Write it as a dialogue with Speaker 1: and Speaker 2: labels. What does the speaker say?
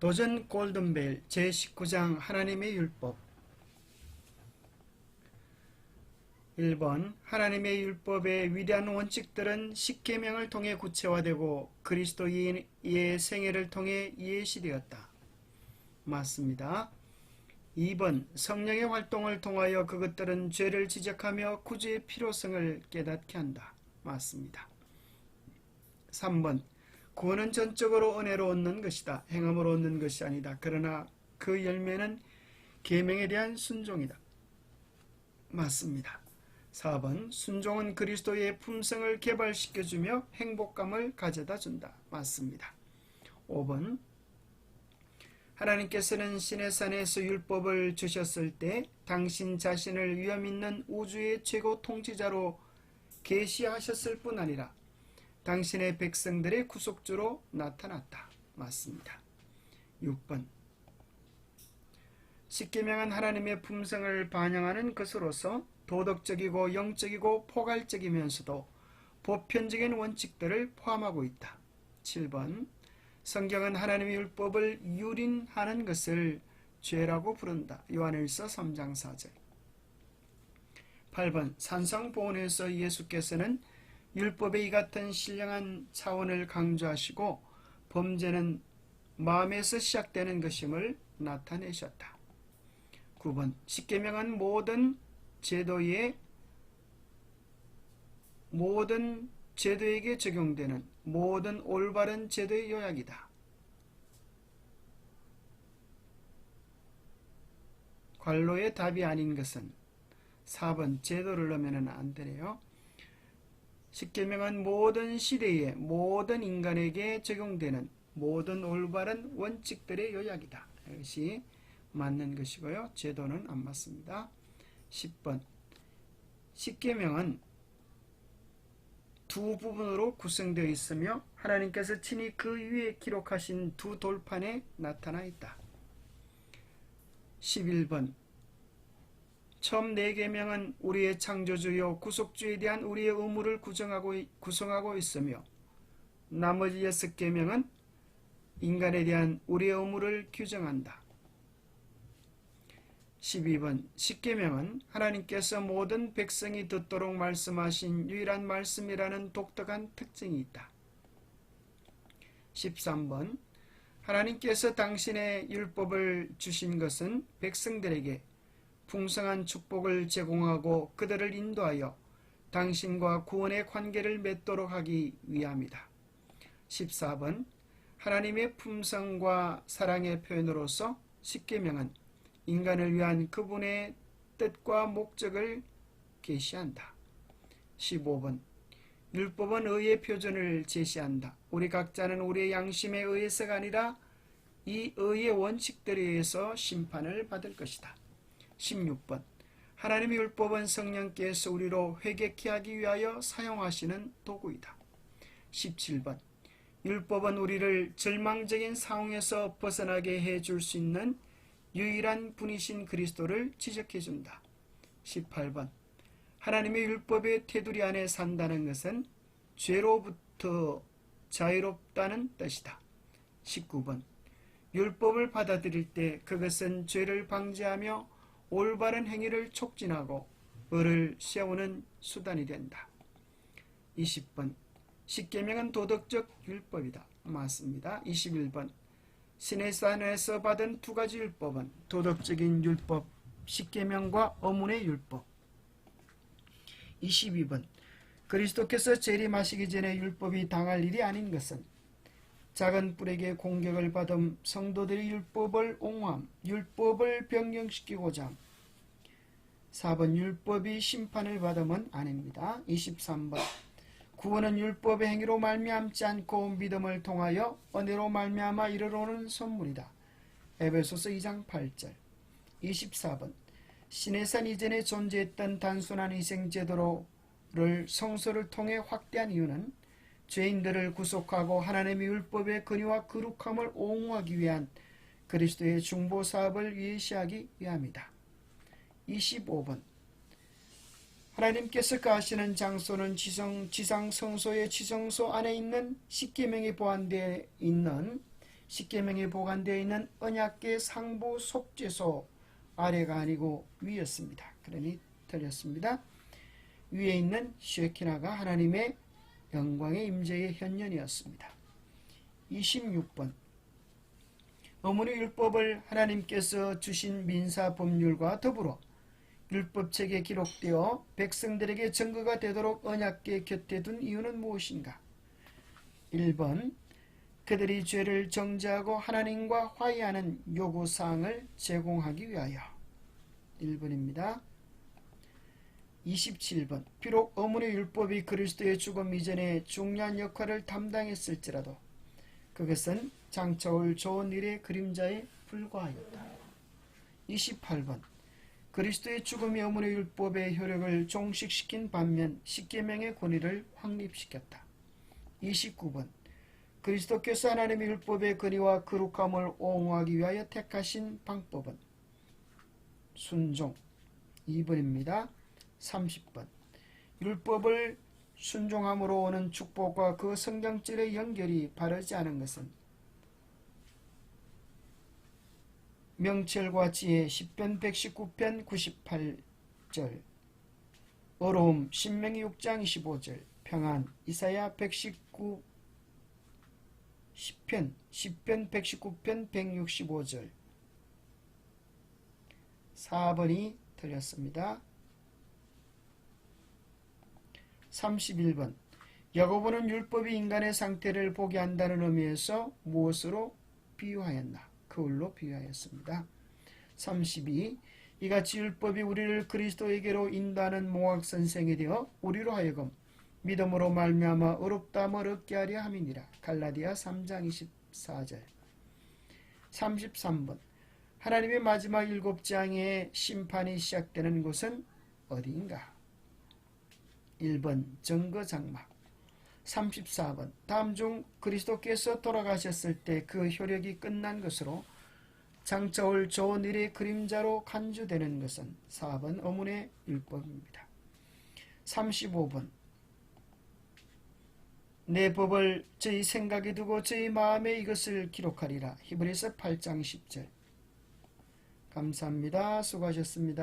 Speaker 1: 도전 골든벨 제19장 하나님의 율법. 1번 하나님의 율법의 위대한 원칙들은 십계명을 통해 구체화되고 그리스도인의 생애를 통해 예시되었다. 맞습니다. 2번 성령의 활동을 통하여 그것들은 죄를 지적하며 구주의 필요성을 깨닫게 한다. 맞습니다. 3번 구원은 전적으로 은혜로 얻는 것이다. 행함으로 얻는 것이 아니다. 그러나 그 열매는 계명에 대한 순종이다. 맞습니다. 4번 순종은 그리스도의 품성을 개발시켜주며 행복감을 가져다준다. 맞습니다. 5번 하나님께서는 시내산에서 율법을 주셨을 때 당신 자신을 위엄있는 우주의 최고 통치자로 계시하셨을 뿐 아니라 당신의 백성들의 구속주로 나타났다. 맞습니다. 6번 십계명은 하나님의 품성을 반영하는 것으로서 도덕적이고 영적이고 포괄적이면서도 보편적인 원칙들을 포함하고 있다. 7번 성경은 하나님의 율법을 유린하는 것을 죄라고 부른다. 요한일서 3장 4절. 8번 산상보훈에서 예수께서는 율법의 이 같은 신령한 차원을 강조하시고 범죄는 마음에서 시작되는 것임을 나타내셨다. 9번 십계명은 모든 제도에게 적용되는 모든 올바른 제도의 요약이다. 관로의 답이 아닌 것은 4번 제도를 넣으면 안 되네요. 십계명은 모든 시대에 모든 인간에게 적용되는 모든 올바른 원칙들의 요약이다. 이것이 맞는 것이고요. 제도는 안 맞습니다. 10번 십계명은 두 부분으로 구성되어 있으며 하나님께서 친히 그 위에 기록하신 두 돌판에 나타나 있다. 11번 처음 4계명은 우리의 창조주요 구속주에 대한 우리의 의무를 구성하고 있으며 나머지 6계명은 인간에 대한 우리의 의무를 규정한다. 12번 십계명은 하나님께서 모든 백성이 듣도록 말씀하신 유일한 말씀이라는 독특한 특징이 있다. 13번 하나님께서 당신의 율법을 주신 것은 백성들에게 풍성한 축복을 제공하고 그들을 인도하여 당신과 구원의 관계를 맺도록 하기 위함이다. 14번 하나님의 품성과 사랑의 표현으로서 십계명은 인간을 위한 그분의 뜻과 목적을 계시한다. 15번 율법은 의의 표준을 제시한다. 우리 각자는 우리의 양심에 의해서가 아니라 이 의의 원칙들에 의해서 심판을 받을 것이다. 16번 하나님의 율법은 성령께서 우리로 회개케 하기 위하여 사용하시는 도구이다. 17번 율법은 우리를 절망적인 상황에서 벗어나게 해줄 수 있는 유일한 분이신 그리스도를 지적해준다. 18번 하나님의 율법의 테두리 안에 산다는 것은 죄로부터 자유롭다는 뜻이다. 19번 율법을 받아들일 때 그것은 죄를 방지하며 올바른 행위를 촉진하고 의를 세우는 수단이 된다. 20번 십계명은 도덕적 율법이다. 맞습니다. 21번 시내산에서 받은 두 가지 율법은 도덕적인 율법, 십계명과 어문의 율법. 22번 그리스도께서 재림하시기 전에 율법이 당할 일이 아닌 것은 작은 뿔에게 공격을 받은 성도들이 율법을 옹호함, 율법을 변경시키고자 함. 4번 율법이 심판을 받음은 아닙니다. 23번 구원은 율법의 행위로 말미암지 않고 믿음을 통하여 은혜로 말미암아 이르러오는 선물이다. 에베소서 2장 8절. 24번 시내산 이전에 존재했던 단순한 희생제도를 성소를 통해 확대한 이유는 죄인들을 구속하고 하나님의 율법의 근위와 거룩함을 옹호하기 위한 그리스도의 중보사업을 예시하기 위함이다. 25번 하나님께서 거하시는 장소는 지상 성소의 지성소 안에 있는 십계명이 보완되어 있는 십계명에 보관되어 있는 언약궤 상부 속죄소 아래가 아니고 위였습니다. 그러니 틀렸습니다. 위에 있는 쉐키나가 하나님의 영광의 임재의 현현이었습니다. 26번 어머니 율법을 하나님께서 주신 민사 법률과 더불어 율법책에 기록되어 백성들에게 증거가 되도록 언약궤 곁에 둔 이유는 무엇인가? 1번 그들이 죄를 정죄하고 하나님과 화해하는 요구사항을 제공하기 위하여. 1번입니다. 27번 비록 어머니 율법이 그리스도의 죽음 이전에 중요한 역할을 담당했을지라도 그것은 장차올 좋은 일의 그림자에 불과하였다. 28번 그리스도의 죽음이 어머니 율법의 효력을 종식시킨 반면 십계명의 권위를 확립시켰다. 29번 그리스도께서 하나님의 율법의 권위와 거룩함을 옹호하기 위하여 택하신 방법은 순종. 2번입니다. 30번 율법을 순종함으로 오는 축복과 그 성경절의 연결이 바르지 않은 것은 명철과 지혜 10편 119편 98절 어려움 신명기 6장 25절 평안 이사야 119 10편 119편 165절 4번이 틀렸습니다. 31번 야고보는 율법이 인간의 상태를 보게 한다는 의미에서 무엇으로 비유하였나? 거울로 비유하였습니다. 32. 이같이 율법이 우리를 그리스도에게로 인도하는 몽학선생이 되어 우리로 하여금 믿음으로 말미암아 의롭다함을 얻게 하려 함이니라. 갈라디아 3장 24절 33번 하나님의 마지막 7장의 심판이 시작되는 곳은 어디인가? 1번 정거장막. 34번 다음 중 그리스도께서 돌아가셨을 때 그 효력이 끝난 것으로 장차 올 좋은 일의 그림자로 간주되는 것은 4번 어문의 율법입니다. 35번 내 법을 저희 생각에 두고 저희 마음에 이것을 기록하리라. 히브리서 8장 10절. 감사합니다. 수고하셨습니다.